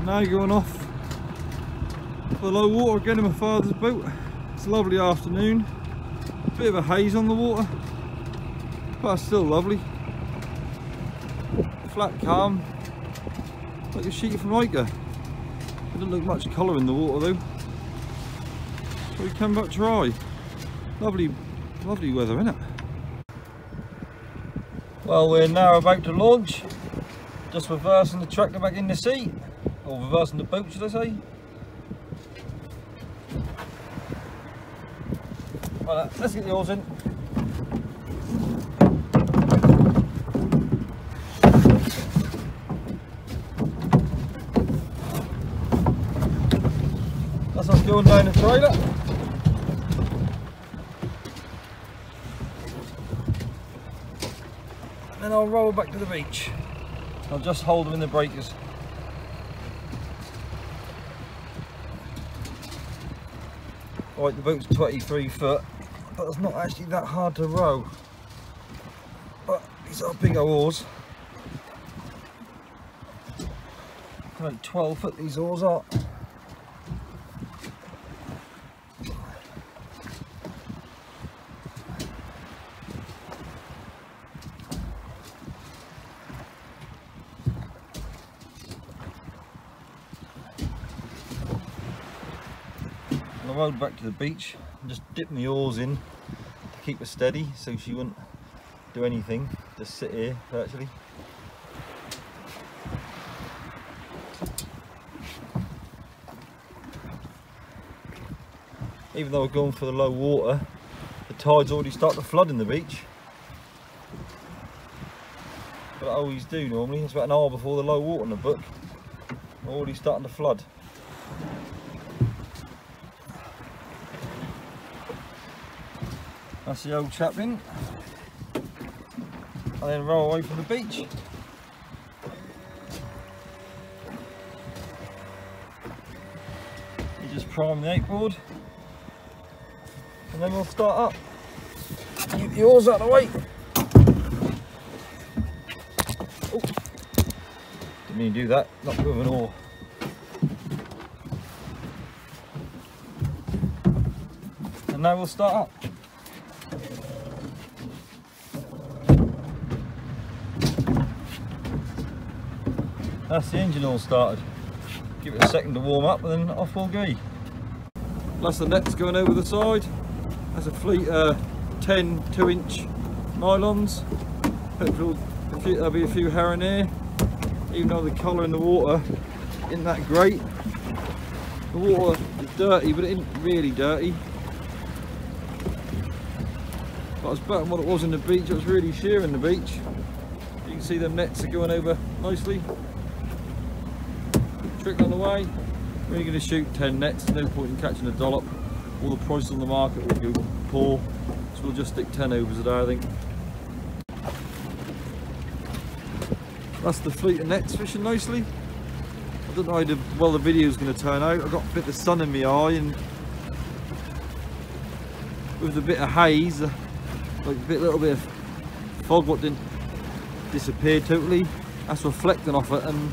Now going off for the low water again in my father's boat. It's a lovely afternoon. Bit of a haze on the water, but it's still lovely. Flat calm, like a sheet from Pike. There doesn't look much colour in the water though. So we come back dry. Lovely, lovely weather, isn't it? Well, we're now about to launch. Just reversing the tractor back in the sea, or reversing the boat, should I say? Right, let's get the oars in. That's us going down the trailer. Then I'll roll back to the beach. I'll just hold them in the breakers. Right, the boat's 23 foot, but it's not actually that hard to row. But these are big oars. Like 12 foot these oars are. I rowed back to the beach and just dipped the oars in to keep her steady so she wouldn't do anything, just sit here virtually. Even though we're going for the low water, the tide's already started to flood in the beach. But I always do normally, it's about an hour before the low water in the book. We're already starting to flood. That's the old chap in, and then roll away from the beach. You just prime the 8-board, and then we'll start up. Keep the oars out of the way. Oh, didn't mean to do that, not with an oar. And now we'll start up. That's the engine all started. Give it a second to warm up and then off we'll go. Plus the net's going over the side. That's a fleet 10 2-inch nylons. Hopefully there'll be a few herring here. Even though the colour in the water isn't that great. The water is dirty, but it isn't really dirty. But it's better than what it was in the beach. It was really sheer in the beach. You can see the nets are going over nicely. Trick on the way. We're only going to shoot 10 nets, there's no point in catching a dollop. All the prices on the market will go poor, so we'll just stick 10 overs a day, I think. That's the fleet of nets fishing nicely. I don't know how well the video's going to turn out. I've got a bit of sun in my eye, and with a bit of haze, like a little bit of fog what didn't disappear totally, that's reflecting off it, and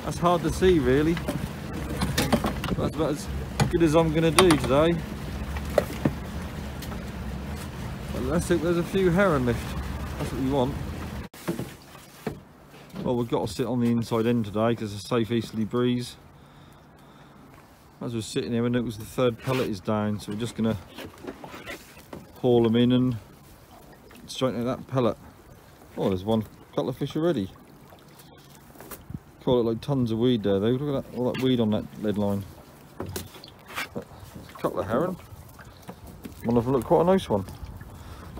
that's hard to see really. That's about as good as I'm going to do today. But let's hope there's a few herring left. That's what we want. Well, we've got to sit on the inside end today because it's a safe easterly breeze. As we're sitting here, we notice the third pellet is down, so we're just going to haul them in and straighten out that pellet. Oh, there's one couple of fish already. Call it like tons of weed there though. Look at that, all that weed on that lead line. But a couple of herring. One of them looked quite a nice one.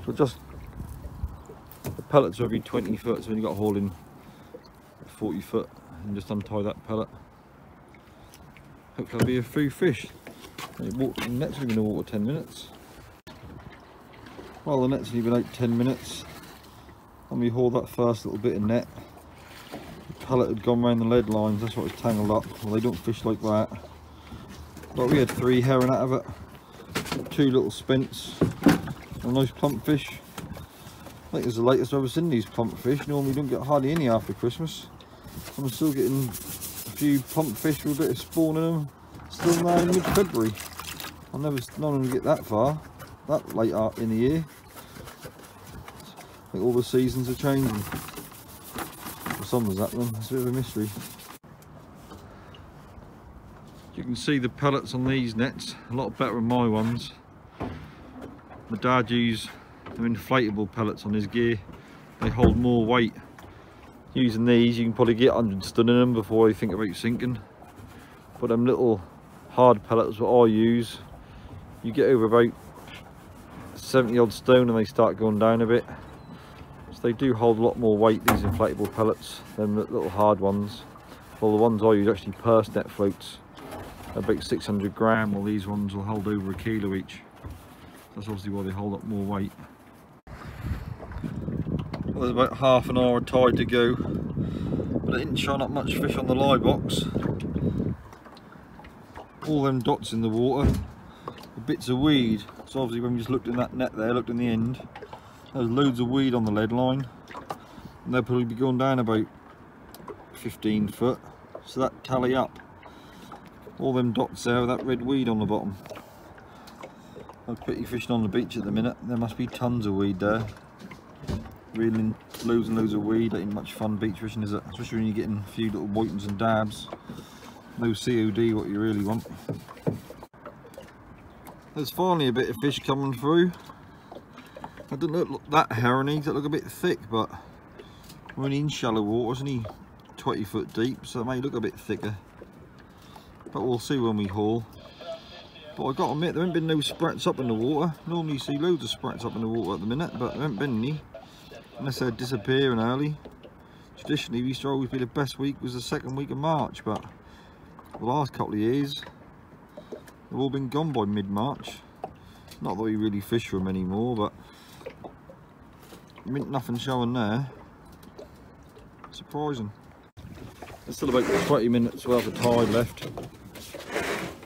So just the pellets are every 20 foot, so when you've got to haul in 40 foot and just untie that pellet. Hopefully there'll be a few fish. The net's only been in the water 10 minutes. Well, the net's only been out 10 minutes. And we hauled that first little bit of net. The pellet had gone round the lead lines, that's what was tangled up. Well, they don't fish like that. But we had 3 herring out of it. 2 little spents. A nice plump fish. I think it's the latest I've ever seen these plump fish. Normally we don't get hardly any after Christmas. I'm still getting few pump fish with a bit of spawn in them still now in mid-February. I've never known them to get that far, that late up in the year. I think all the seasons are changing. For some of that one, it's a bit of a mystery. You can see the pellets on these nets, a lot better than my ones. My dad used them inflatable pellets on his gear. They hold more weight. Using these, you can probably get 100 stone in them before you think about sinking. But them little hard pellets, what I use, you get over about 70 odd stone and they start going down a bit. So they do hold a lot more weight, these inflatable pellets, than the little hard ones. Well, the ones I use actually purse net floats, about 600 gram, while these ones will hold over a kilo each. That's obviously why they hold up more weight. Well, there's about half an hour of tide to go, but I didn't shine up much fish on the live box. All them dots in the water, the bits of weed. So obviously when we just looked in that net there, looked in the end, there's loads of weed on the lead line, and they'll probably be going down about 15 foot, so that tally up. All them dots there with that red weed on the bottom. I'm pretty fishing on the beach at the minute, there must be tons of weed there. Reeling loads and loads of weed, ain't much fun beach fishing, is it? Especially when you're getting a few little whitings and dabs. No COD, what you really want. There's finally a bit of fish coming through. It doesn't look that herony, they look a bit thick, but we're only in shallow water, it's only 20 foot deep, so it may look a bit thicker. But we'll see when we haul. But I've got to admit, there haven't been no sprats up in the water. Normally you see loads of sprats up in the water at the minute, but there haven't been any. Unless they're disappearing early. Traditionally, we used to always be the best week was the second week of March, but the last couple of years, they've all been gone by mid-March. Not that we really fish for them anymore, but nothing showing there. Surprising. There's still about 20 minutes worth of tide left,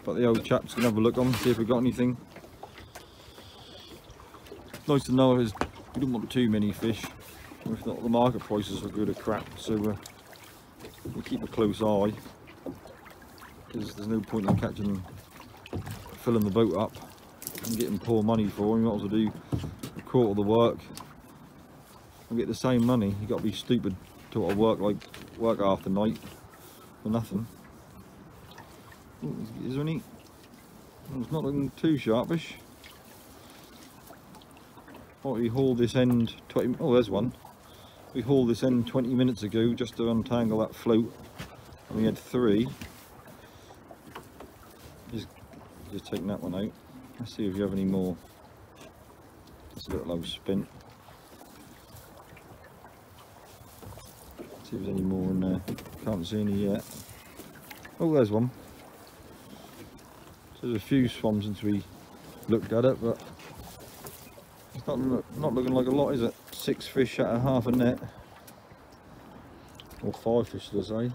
but the old chaps can have a look on, see if we've got anything. Nice to know is we don't want too many fish. If not, the market prices are good at crap, so we'll keep a close eye, because there's no point in catching, filling the boat up and getting poor money for them. You might as well do a quarter of the work and get the same money. You've got to be stupid to work half the night for nothing. Is there any? It's not looking too sharpish. Oh, we hauled this end 20. Oh, there's one. We hauled this end 20 minutes ago just to untangle that float, and we had 3. Just taking that one out. Let's see if you have any more. That's a little low spin. See if there's any more in there. Can't see any yet. Oh, there's one. So there's a few swans since we looked at it, but it's not looking like a lot, is it? 6 fish out of half a net. Or 5 fish, should I say.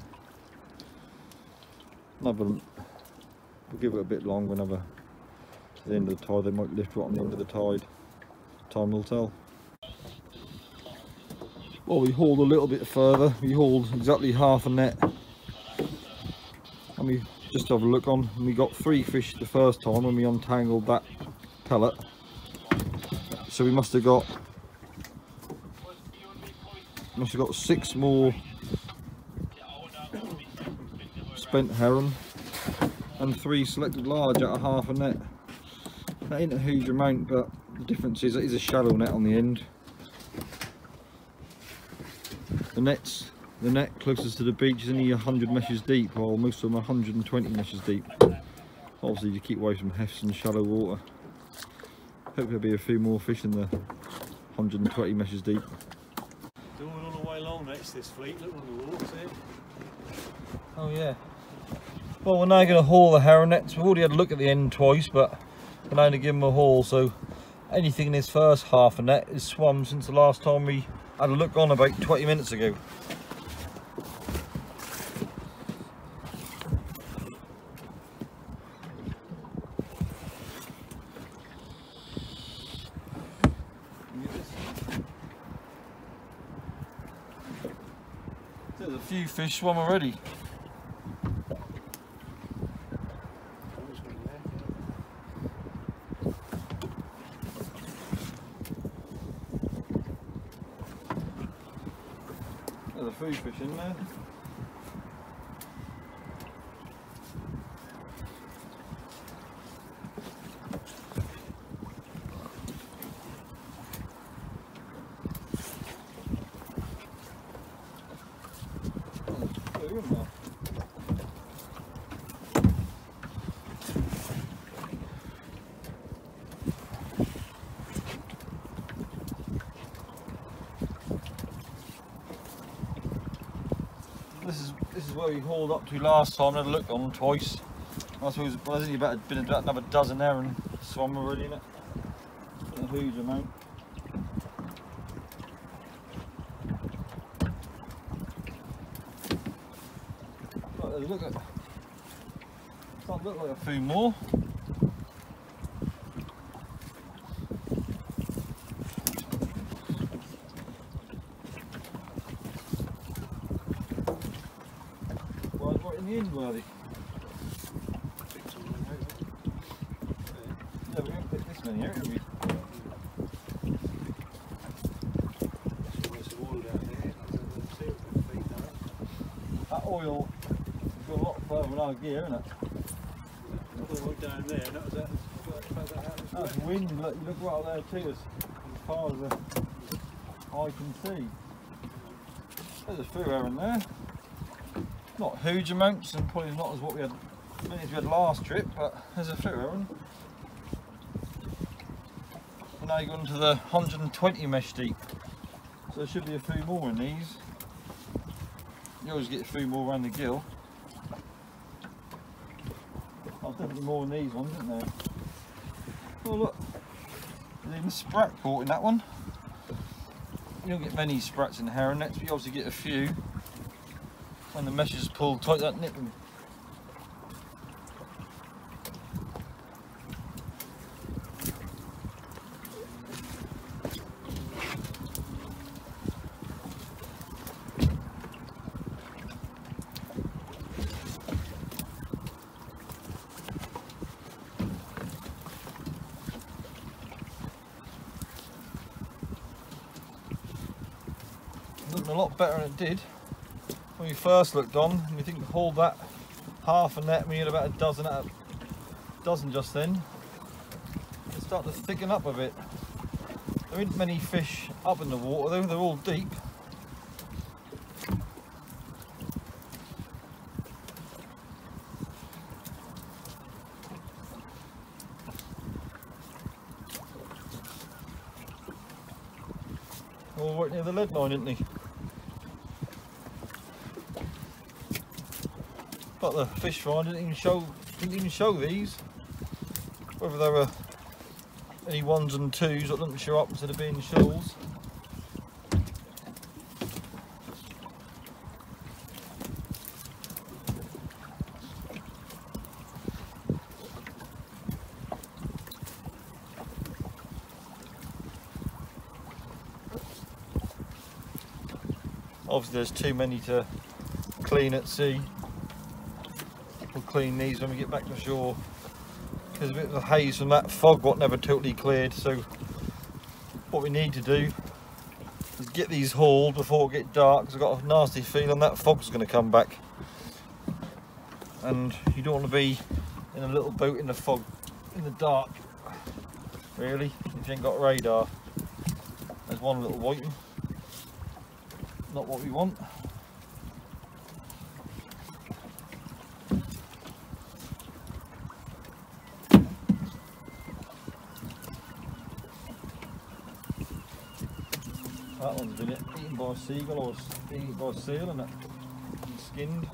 We'll give it a bit long whenever to the end of the tide. They might lift right on the end of the tide. Time will tell. Well, we hauled a little bit further. We hauled exactly half a net. And we just have a look on, and we got 3 fish the first time when we untangled that pellet. So we must have got 6 more spent heron and 3 selected large out of half a net. That ain't a huge amount, but the difference is it is a shallow net on the end. The net closest to the beach is only 100 meshes deep, while most of them are 120 meshes deep. Obviously you keep away from hefts and shallow water. Hope there'll be a few more fish in the 120 meshes deep. Doing all the way along next to this fleet, look on the water here. Oh yeah. Well, we're now going to haul the heron nets. We've already had a look at the end twice, but we're now going to give them a haul. So anything in this first half a net is swum since the last time we had a look on about 20 minutes ago. There's a few fish swum already. food fish in there. This is where we hauled up to last time. I had a look on twice. I suppose there's only been about another dozen there and swum already in it. Not a huge amount. But look at, doesn't look like a few more. Right in the end, were they? Yeah, we haven't picked this many out, have we? That oil has got a lot further than our gear, isn't it? Right down there, and that was that's wind. Look, you look right up there too, as far as the eye can see. There's a few there and there. Not huge amounts, and probably not as what we had, many as we had last trip, but there's a few there. And now you go into the 120 mesh deep, so there should be a few more in these. You always get a few more around the gill. Oh, definitely more in these ones, isn't there? Oh look, there's even sprat caught in that one. You don't get many sprats in herring nets, but you obviously get a few. When the mesh is pulled tight, that nip them. Looking a lot better than it did when we first looked on. And we think we hauled that half a net and we had about a dozen just then. They start to thicken up a bit. There isn't many fish up in the water though, they're all deep. All right near the lead line, isn't he? But the fish finder didn't even show these. Whether they were any ones and twos that didn't show up instead of being shoals. Obviously there's too many to clean at sea. We'll clean these when we get back to shore. There's a bit of a haze from that fog what never totally cleared, so what we need to do is get these hauled before it gets dark, because I've got a nasty feeling that fog's going to come back. And you don't want to be in a little boat in the fog, in the dark, really, if you ain't got radar. There's one little whiting. Not what we want. That one's been eaten by a seagull or eaten by a seal, isn't it? And skinned.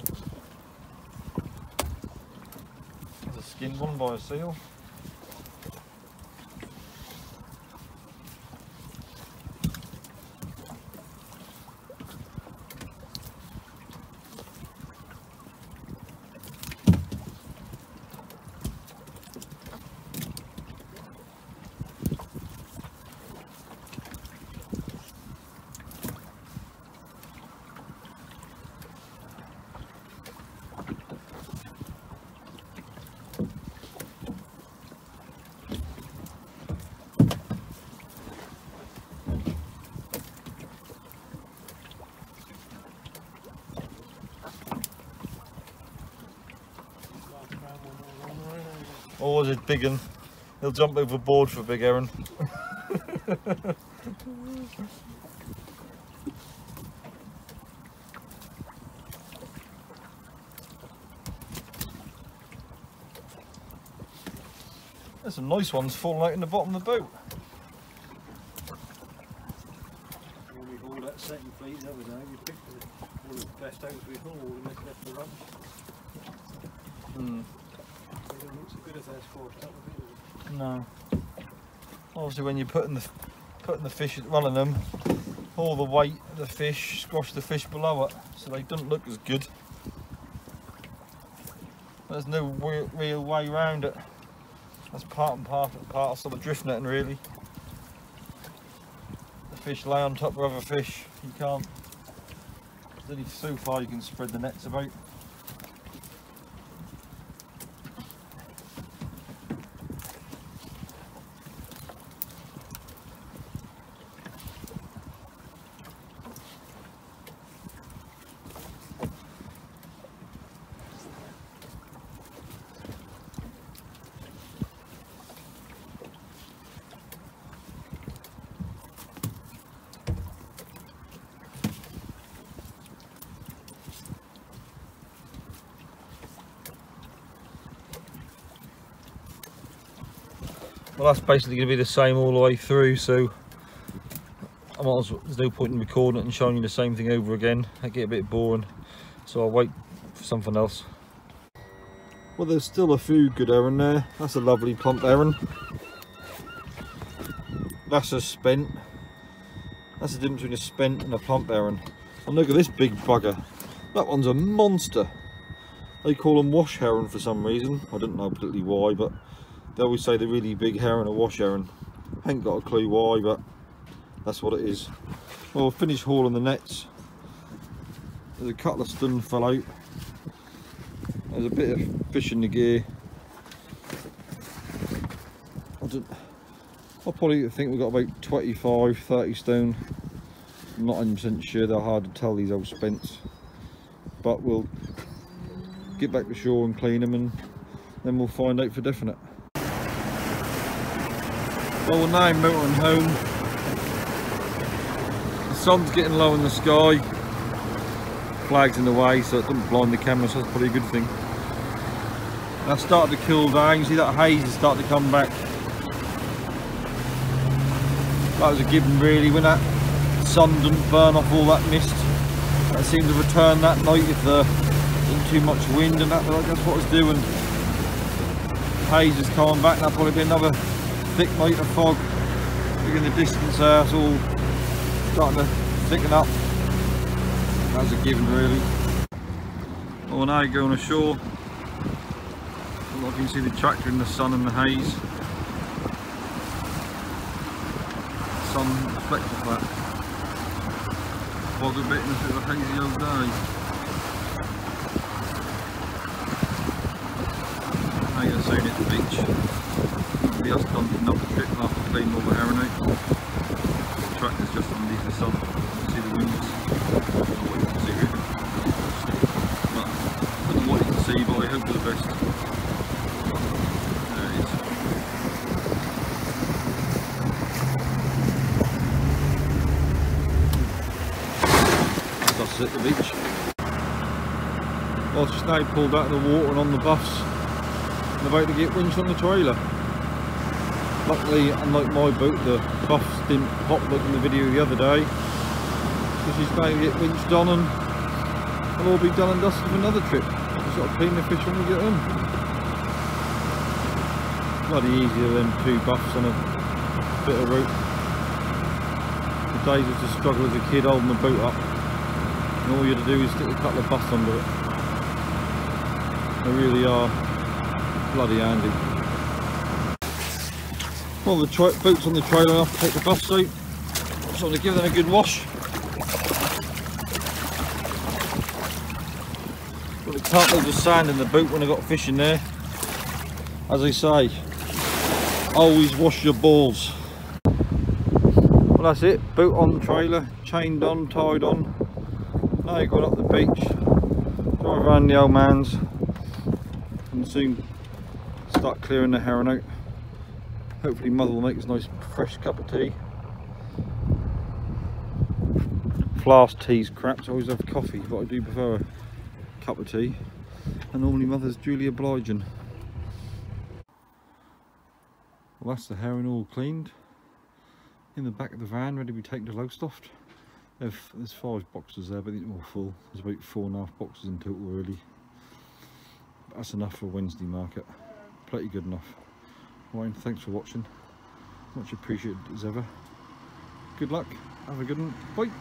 There's a skinned one by a seal. Always a big one. He'll jump overboard for a big heron. There's some nice ones falling out in the bottom of the boat. When we hauled that second fleet the other day, we picked all the best out we hauled and left the rubbish. They don't look so good as they're squashed up a bit. No. Obviously when you're putting the fish, running them, all the weight of the fish squash the fish below it, so they don't look as good. There's no real way around it. That's part and parcel of drift netting, really. The fish lay on top of other fish. You can't. There's only so far you can spread the nets about. Well, that's basically going to be the same all the way through, so there's no point in recording it and showing you the same thing over again. It'd get a bit boring, so I'll wait for something else. Well, there's still a few good heron there. That's a lovely plump heron. That's a spent. That's the difference between a spent and a plump heron. And look at this big bugger. That one's a monster. They call them wash heron for some reason. I don't know particularly why, but they always say the really big heron are wash heron. I ain't got a clue why, but that's what it is. Well, we'll finish hauling the nets. There's a couple of stun fell out. There's a bit of fish in the gear. I probably think we've got about 25, 30 stone. I'm not 100% sure, they're hard to tell, these old spents. But we'll get back to shore and clean them, and then we'll find out for definite. Well, we're now motoring home. The sun's getting low in the sky. Flag's in the way, so it doesn't blind the camera, so that's probably a good thing. And I've started to cool down. You see that haze is starting to come back. That was a given, really, when that sun didn't burn off all that mist. That seemed to return that night if there wasn't too much wind and that, but that's what it's doing. Haze is coming back, that'll probably be another thick night of fog. Look in the distance there, it's all starting to thicken up. That was a given, really. Well, we're now going ashore. You can see the tractor in the sun and the haze. The sun reflects off that. Fog a bit and it's a bit of a hazy old day. Now you're soon at the beach. Nobody else done up the trip after cleaning all the heron out. The tractor's just underneath the sun. You can see the wings. I don't know what you can see really. But I don't know what you can see, but I hope for the best. There it is. That's it, the beach. Well, it's just now pulled out of the water and on the buffs and about to get winched on the trailer. Luckily, unlike my boat, the buffs didn't pop like in the video the other day. So she's going to get winched on and it'll all be done and dusted for another trip. Just got to clean the fish when we get home. Bloody easier than two buffs on a bit of rope. The days used to struggle as a kid holding the boat up. And all you had to do is stick a couple of buffs under it. They really are bloody handy. Well, the boat's on the trailer, I'll take the buffs out. So I'm going to give them a good wash. But we can't leave the sand in the boat when I've got fish in there. As I say, always wash your balls. Well, that's it, boat on the trailer, chained on, tied on. Now you're going up the beach, drive around the old man's and soon Start clearing the herring out. Hopefully Mother will make us a nice fresh cup of tea. Flask tea's crap, so I always have coffee, but I do prefer a cup of tea. And normally Mother's duly obliging. Well, that's the herring all cleaned. In the back of the van, ready to be taken to Lowestoft. There's 5 boxes there, but they're all full. There's about 4.5 boxes in total, really. But that's enough for a Wednesday market. Plenty good enough. Right, thanks for watching. Much appreciated as ever. Good luck. Have a good one. Bye.